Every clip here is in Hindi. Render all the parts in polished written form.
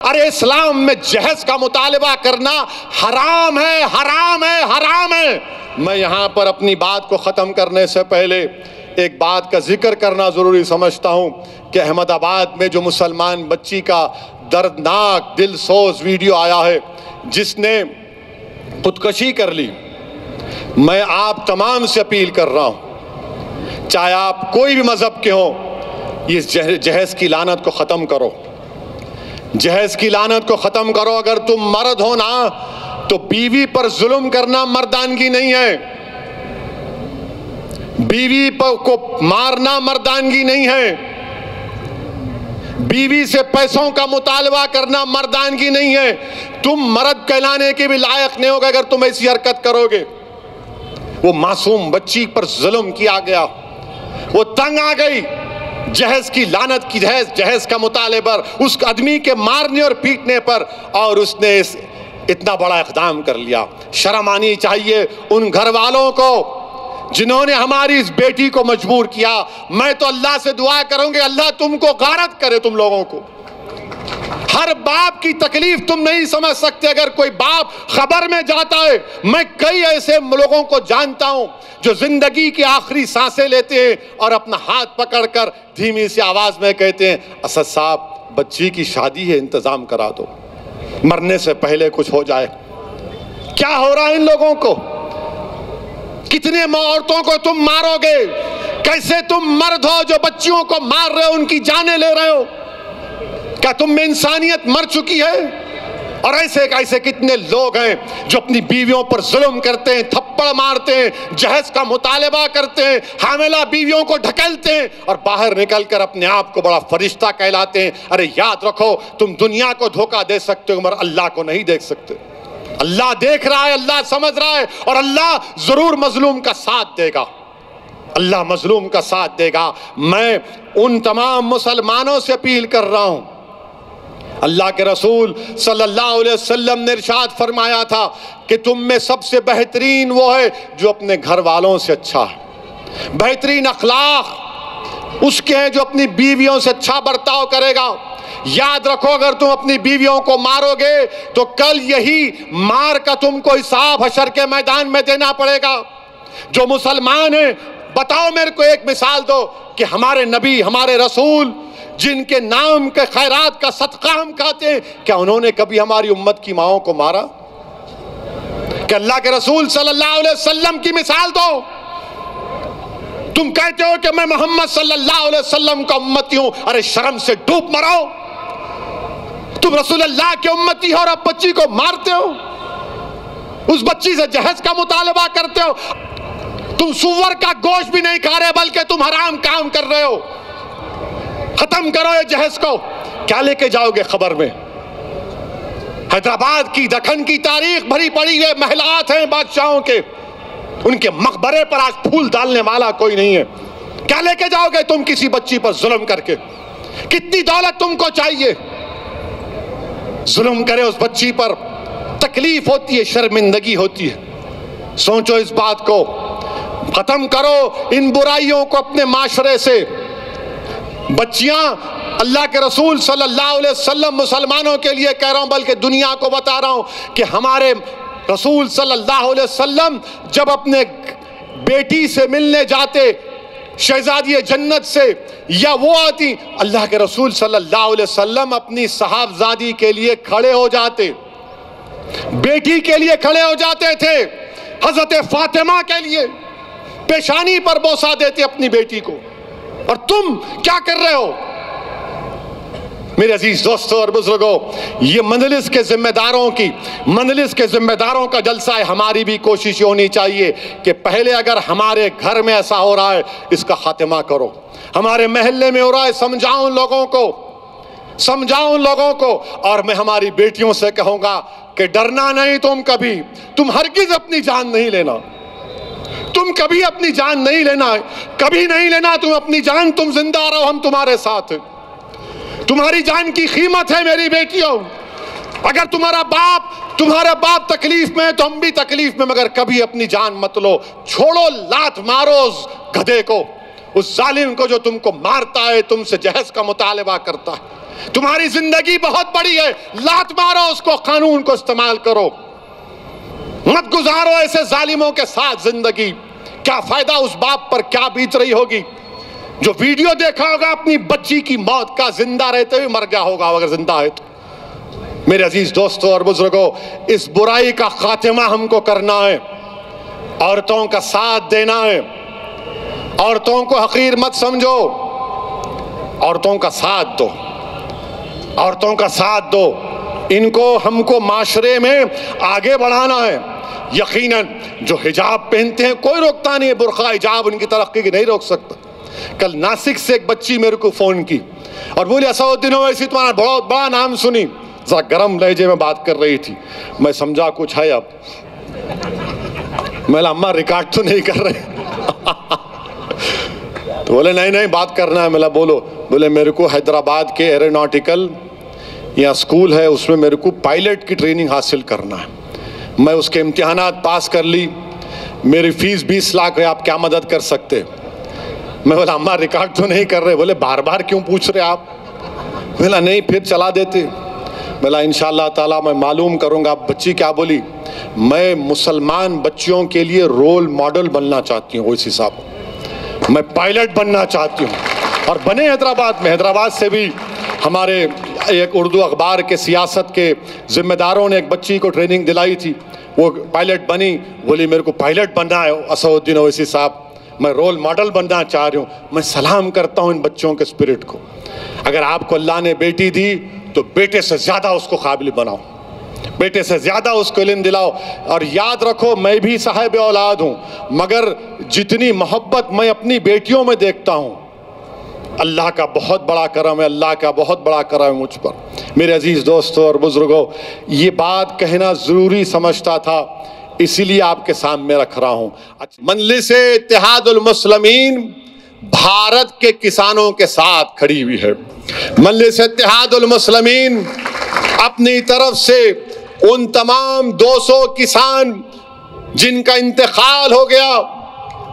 अरे इस्लाम में जहज का मुतालबा करना हराम है, हराम है, हराम है। मैं यहाँ पर अपनी बात को ख़त्म करने से पहले एक बात का जिक्र करना ज़रूरी समझता हूँ कि अहमदाबाद में जो मुसलमान बच्ची का दर्दनाक दिलसोज वीडियो आया है जिसने खुदकशी कर ली, मैं आप तमाम से अपील कर रहा हूँ, चाहे आप कोई भी मज़हब के हों, इस जहेज की लानत को ख़त्म करो, जहेज की लानत को ख़त्म करो। अगर तुम मर्द हो ना तो बीवी पर जुल्म करना मर्दानगी नहीं है, बीवी को मारना मर्दानगी नहीं है, बीवी से पैसों का मुतालबा करना मर्दानगी नहीं है। तुम मर्द कहलाने के भी लायक नहीं होगे अगर तुम ऐसी हरकत करोगे। वो मासूम बच्ची पर जुल्म किया गया, वो तंग आ गई, जहेज की लानत की, जहेज का मुतालबा उस आदमी के मारने और पीटने पर, और उसने इतना बड़ा इक़दाम कर लिया। शर्म आनी चाहिए उन घर वालों को जिन्होंने हमारी इस बेटी को मजबूर किया। मैं तो अल्लाह से दुआ करूंगी अल्लाह तुमको गारत करे, तुम लोगों को। हर बाप की तकलीफ तुम नहीं समझ सकते अगर कोई बाप खबर में जाता है। मैं कई ऐसे लोगों को जानता हूं जो जिंदगी की आखिरी सांसें लेते हैं और अपना हाथ पकड़कर धीमी सी आवाज में कहते हैं, असद साहब बच्ची की शादी है, इंतजाम करा दो, मरने से पहले कुछ हो जाए। क्या हो रहा है इन लोगों को? कितने औरतों को तुम मारोगे? कैसे तुम मर्द हो जो बच्चियों को मार रहे हो, उनकी जानें ले रहे हो? क्या तुम में इंसानियत मर चुकी है? और ऐसे कितने लोग हैं जो अपनी बीवियों पर जुल्म करते हैं, थप्पड़ मारते हैं, जहेज का मुतालबा करते हैं, हामिला बीवियों को ढकेलते हैं और बाहर निकलकर अपने आप को बड़ा फरिश्ता कहलाते हैं। अरे याद रखो, तुम दुनिया को धोखा दे सकते हो मगर अल्लाह को नहीं देख सकते। अल्लाह देख रहा है, अल्लाह समझ रहा है और अल्लाह जरूर मजलूम का साथ देगा, अल्लाह मजलूम का साथ देगा। मैं उन तमाम मुसलमानों से अपील कर रहा हूं, अल्लाह के रसूल सल्लल्लाहु अलैहि वसल्लम ने इरशाद फरमाया था कि तुम में सबसे बेहतरीन वो है जो अपने घर वालों से अच्छा है। बेहतरीन अखलाक उसके हैं जो अपनी बीवियों से अच्छा बर्ताव करेगा। याद रखो, अगर तुम अपनी बीवियों को मारोगे तो कल यही मार का तुमको हिसाब हशर के मैदान में देना पड़ेगा। जो मुसलमान हैं, बताओ मेरे को एक मिसाल दो कि हमारे नबी, हमारे रसूल जिनके नाम के खैरात का सदका हम खाते हैं, क्या उन्होंने कभी हमारी उम्मत की माओं को मारा? कि अल्लाह के रसूल सल्लल्लाहु अलैहि वसल्लम की मिसाल दो। तुम कहते हो कि मैं मोहम्मद सल्लल्लाहु अलैहि वसल्लम का उम्मती हूं, अरे शर्म से डूब मरो। तुम रसूल अल्लाह के उम्मती हो और अब बच्ची को मारते हो, उस बच्ची से जहेज का मुतालबा करते हो। तुम सुअर का गोश्त भी नहीं खा रहे बल्कि तुम हराम काम कर रहे हो। खत्म करो ये जहेज को। क्या लेके जाओगे खबर में? हैदराबाद की, दखन की तारीख भरी पड़ी है, महलात हैं बादशाहों के, उनके मकबरे पर आज फूल डालने वाला कोई नहीं है। क्या लेके जाओगे तुम किसी बच्ची पर जुल्म करके? कितनी दौलत तुमको चाहिए? जुल्म करे उस बच्ची पर, तकलीफ होती है, शर्मिंदगी होती है। सोचो इस बात को, खत्म करो इन बुराइयों को अपने माशरे से। बच्चियां, अल्लाह के रसूल सल्लल्लाहु अलैहि वसल्लम मुसलमानों के लिए कह रहा हूं बल्कि दुनिया को बता रहा हूं कि हमारे रसूल सल्लल्लाहु अलैहि वसल्लम जब अपने बेटी से मिलने जाते, शहजादी जन्नत से, या वो आती, अल्लाह के रसूल सल्लल्लाहु अलैहि वसल्लम अपनी साहबजादी के लिए खड़े हो जाते, बेटी के लिए खड़े हो जाते थे। हजरत फातिमा के लिए पेशानी पर बोसा देते अपनी बेटी को। और तुम क्या कर रहे हो? मेरे अजीज दोस्तों और बुजुर्गों, ये मंजलिस के जिम्मेदारों की, मंजलिस के जिम्मेदारों का जलसा है। हमारी भी कोशिश होनी चाहिए कि पहले अगर हमारे घर में ऐसा हो रहा है इसका खात्मा करो, हमारे महल्ले में हो रहा है समझाओ उन लोगों को, समझाओ उन लोगों को। और मैं हमारी बेटियों से कहूंगा कि डरना नहीं, तुम हरगिज अपनी जान नहीं लेना, तुम कभी अपनी जान नहीं लेना, कभी नहीं लेना तुम अपनी जान। तुम जिंदा रहो, हम तुम्हारे साथ हैं। तुम्हारी जान की कीमत है मेरी बेटियों। अगर तुम्हारा बाप तकलीफ में है तो हम भी तकलीफ में, मगर कभी अपनी जान मत लो। छोड़ो, लात मारो उस गधे को, उस जालिम को जो तुमको मारता है, तुमसे जहेज का मुतालबा करता है। तुम्हारी जिंदगी बहुत बड़ी है, लात मारो उसको, कानून को इस्तेमाल करो, मत गुजारो ऐसे जालिमों के साथ जिंदगी। क्या फायदा उस बाप पर क्या बीत रही होगी जो वीडियो देखा होगा अपनी बच्ची की मौत का, जिंदा रहते हुए मर गया होगा अगर जिंदा है तो। मेरे अजीज दोस्तों और बुजुर्गों, इस बुराई का खात्मा हमको करना है, औरतों का साथ देना है, औरतों को हकीर मत समझो, औरतों का साथ दो, औरतों का साथ दो, इनको हमको माशरे में आगे बढ़ाना है। यकीनन जो हिजाब पहनते हैं कोई रोकता नहीं है, बुर्का हिजाब उनकी तरक्की की नहीं रोक सकता। कल नासिक से एक बच्ची मेरे को फोन की और बोली असदुद्दीन ओवैसी तुम्हारा बहुत बड़ा नाम सुनी, जरा गर्म लहजे में बात कर रही थी। मैं समझा कुछ है अब, मैं अम्मा रिकॉर्ड तो नहीं कर रहे तो बोले नहीं नहीं बात करना है। मैं बोलो, बोले मेरे को हैदराबाद के एरोनॉटिकल या स्कूल है उसमें मेरे को पायलट की ट्रेनिंग हासिल करना है। मैं उसके इम्तिहानात पास कर ली, मेरी फीस 20 लाख है, आप क्या मदद कर सकते? मैं बोला अम्मा रिकॉर्ड तो नहीं कर रहे। बोले बार बार क्यों पूछ रहे आप? बोला नहीं फिर चला देते। बोला इंशाअल्लाह ताला मैं मालूम करूँगा। बच्ची क्या बोली? मैं मुसलमान बच्चियों के लिए रोल मॉडल बनना चाहती हूँ, उस हिसाब मैं पायलट बनना चाहती हूँ। और बने हैदराबाद में, हैदराबाद से भी हमारे एक उर्दू अखबार के सियासत के जिम्मेदारों ने एक बच्ची को ट्रेनिंग दिलाई थी, वो पायलट बनी। बोली मेरे को पायलट बनना है असदुद्दीन ओवैसी साहब, मैं रोल मॉडल बनना चाह रही हूँ। मैं सलाम करता हूँ इन बच्चों के स्पिरिट को। अगर आपको अल्लाह ने बेटी दी तो बेटे से ज़्यादा उसको काबिल बनाओ, बेटे से ज़्यादा उसको इल्म दिलाओ। और याद रखो मैं भी साहिब औलाद हूँ, मगर जितनी मोहब्बत मैं अपनी बेटियों में देखता हूँ, अल्लाह का बहुत बड़ा करम है, अल्लाह का बहुत बड़ा करम है मुझ पर। मेरे अजीज़ दोस्तों और बुजुर्गों, ये बात कहना ज़रूरी समझता था, इसीलिए आपके सामने रख रहा हूँ। मजलिस-ए इत्तेहादुल मुस्लिमीन भारत के किसानों के साथ खड़ी हुई है। मजलिस-ए इत्तेहादुल मुस्लिमीन अपनी तरफ से उन तमाम 200 किसान जिनका इंतकाल हो गया,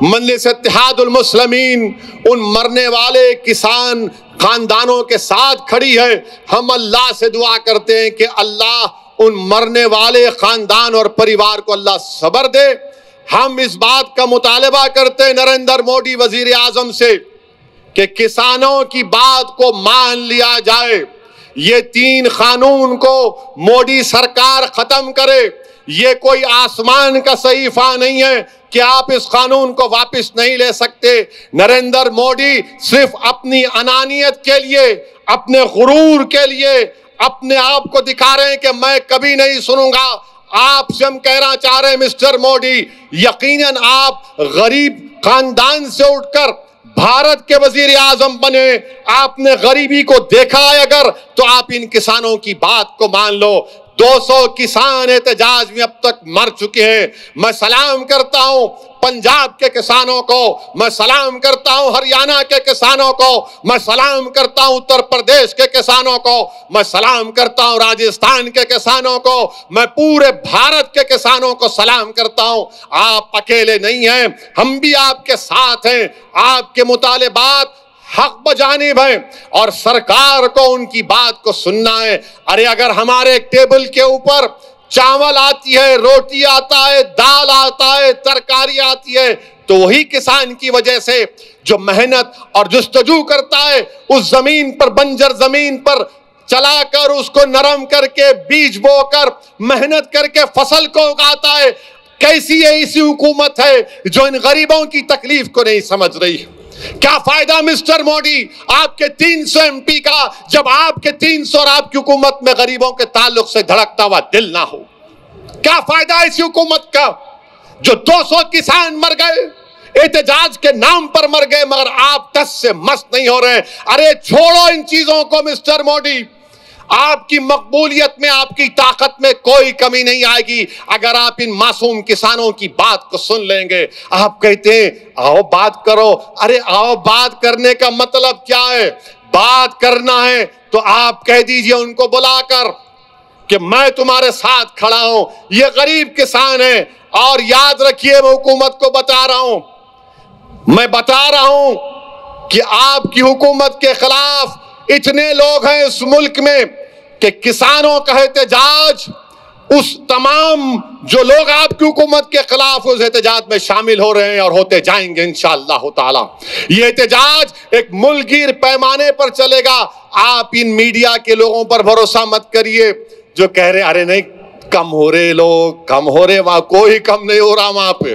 मजलिस इत्तेहादुल मुस्लिमीन उन मरने वाले किसान खानदानों के साथ खड़ी है। हम अल्लाह से दुआ करते हैं कि अल्लाह उन मरने वाले खानदान और परिवार को अल्लाह सब्र दे। हम इस बात का मुतालबा करते हैं नरेंद्र मोदी वजीर आजम से कि किसानों की बात को मान लिया जाए। ये 3 कानून को मोदी सरकार खत्म करे। ये कोई आसमान का सहीफा नहीं है कि आप इस कानून को वापस नहीं ले सकते। नरेंद्र मोदी सिर्फ अपनी अनानियत के लिए, अपने गुरूर के लिए, अपने आप को दिखा रहे हैं कि मैं कभी नहीं सुनूंगा। आपसे हम कहना चाह रहे हैं मिस्टर मोदी, यकीनन आप गरीब खानदान से उठकर भारत के वजीर आजम बने, आपने गरीबी को देखा है अगर, तो आप इन किसानों की बात को मान लो। 200 किसान एहतजाज में अब तक मर चुके हैं। मैं सलाम करता हूं पंजाब के किसानों को, मैं सलाम करता हूं हरियाणा के किसानों को, मैं सलाम करता हूं उत्तर प्रदेश के किसानों को, मैं सलाम करता हूं राजस्थान के किसानों को, मैं पूरे भारत के किसानों को सलाम करता हूं। आप अकेले नहीं हैं, हम भी आपके साथ हैं। आपके मुतालिबात हक बजानिब है और सरकार को उनकी बात को सुनना है। अरे अगर हमारे टेबल के ऊपर चावल आती है, रोटी आता है, दाल आता है, तरकारी आती है, तो वही किसान की वजह से जो मेहनत और जुस्तजू करता है, उस जमीन पर, बंजर जमीन पर चलाकर उसको नरम करके, बीज बोकर, मेहनत करके फसल को उगाता है। कैसी ऐसी हुकूमत है जो इन गरीबों की तकलीफ को नहीं समझ रही है? क्या फायदा मिस्टर मोदी आपके 300 MP का, जब आपके 300 और आपकी हुकूमत में गरीबों के ताल्लुक से धड़कता हुआ दिल ना हो? क्या फायदा ऐसी हुकूमत का जो 200 किसान मर गए, एहतजाज के नाम पर मर गए, मगर आप 10 से मस्त नहीं हो रहे। अरे छोड़ो इन चीजों को मिस्टर मोदी, आपकी मकबूलियत में, आपकी ताकत में कोई कमी नहीं आएगी अगर आप इन मासूम किसानों की बात को सुन लेंगे। आप कहते हैं आओ बात करो। अरे आओ बात करने का मतलब क्या है? बात करना है तो आप कह दीजिए उनको बुलाकर कि मैं तुम्हारे साथ खड़ा हूं, ये गरीब किसान है। और याद रखिए, मैं हुकूमत को बता रहा हूं, मैं बता रहा हूं कि आपकी हुकूमत के खिलाफ इतने लोग हैं इस मुल्क में कि किसानों का एहतजाज, उस तमाम जो लोग आपकी हुकूमत के खिलाफ उस एहतजाज में शामिल हो रहे हैं और होते जाएंगे इंशाअल्लाह ताला। ये एहतजाज एक मुल्कगीर पैमाने पर चलेगा। आप इन मीडिया के लोगों पर भरोसा मत करिए जो कह रहे अरे नहीं कम हो रहे, लोग कम हो रहे, वहां कोई कम नहीं हो रहा, वहां पे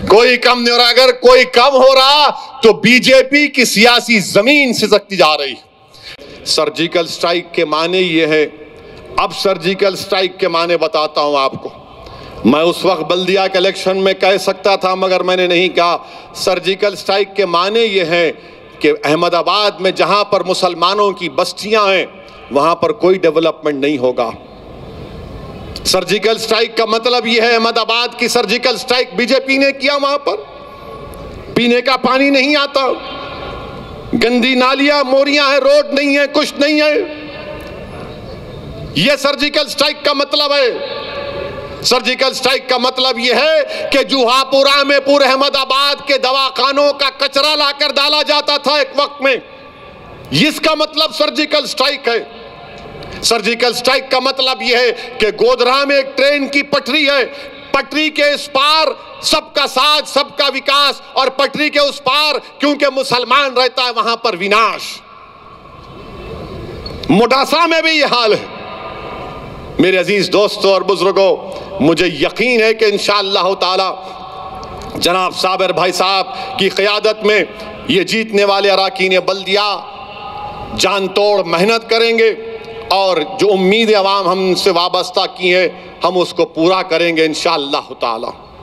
कोई कम नहीं हो रहा। अगर कोई कम हो रहा तो बीजेपी की सियासी जमीन सिसकती जा रही। सर्जिकल स्ट्राइक के माने ये है, अब सर्जिकल स्ट्राइक के माने बताता हूं आपको। मैं उस वक्त बल्दिया के इलेक्शन में कह सकता था मगर मैंने नहीं कहा। सर्जिकल स्ट्राइक के माने ये है कि अहमदाबाद में जहां पर मुसलमानों की बस्तियां हैं वहां पर कोई डेवलपमेंट नहीं होगा। सर्जिकल स्ट्राइक का मतलब यह है, अहमदाबाद की सर्जिकल स्ट्राइक बीजेपी ने किया, वहां पर पीने का पानी नहीं आता, गंदी नालियां मोरियां हैं, रोड नहीं है, कुछ नहीं है। यह सर्जिकल स्ट्राइक का मतलब है। सर्जिकल स्ट्राइक का मतलब यह है कि जुहापुरा में पूरे अहमदाबाद के दवाखानों का कचरा लाकर डाला जाता था एक वक्त में, इसका मतलब सर्जिकल स्ट्राइक है। सर्जिकल स्ट्राइक का मतलब यह है कि गोधरा में एक ट्रेन की पटरी है, पटरी के इस पार सबका साथ सबका विकास, और पटरी के उस पार क्योंकि मुसलमान रहता है वहां पर विनाश। मोडासा में भी यह हाल है। मेरे अजीज दोस्तों और बुजुर्गों, मुझे यकीन है कि इंशाअल्लाह ताला जनाब साबिर भाई साहब की क़यादत में ये जीतने वाले अराकीन बल्दिया जान तोड़ मेहनत करेंगे और जो उम्मीद अवाम हमसे वाबस्ता की है हम उसको पूरा करेंगे इंशाअल्लाह ताला।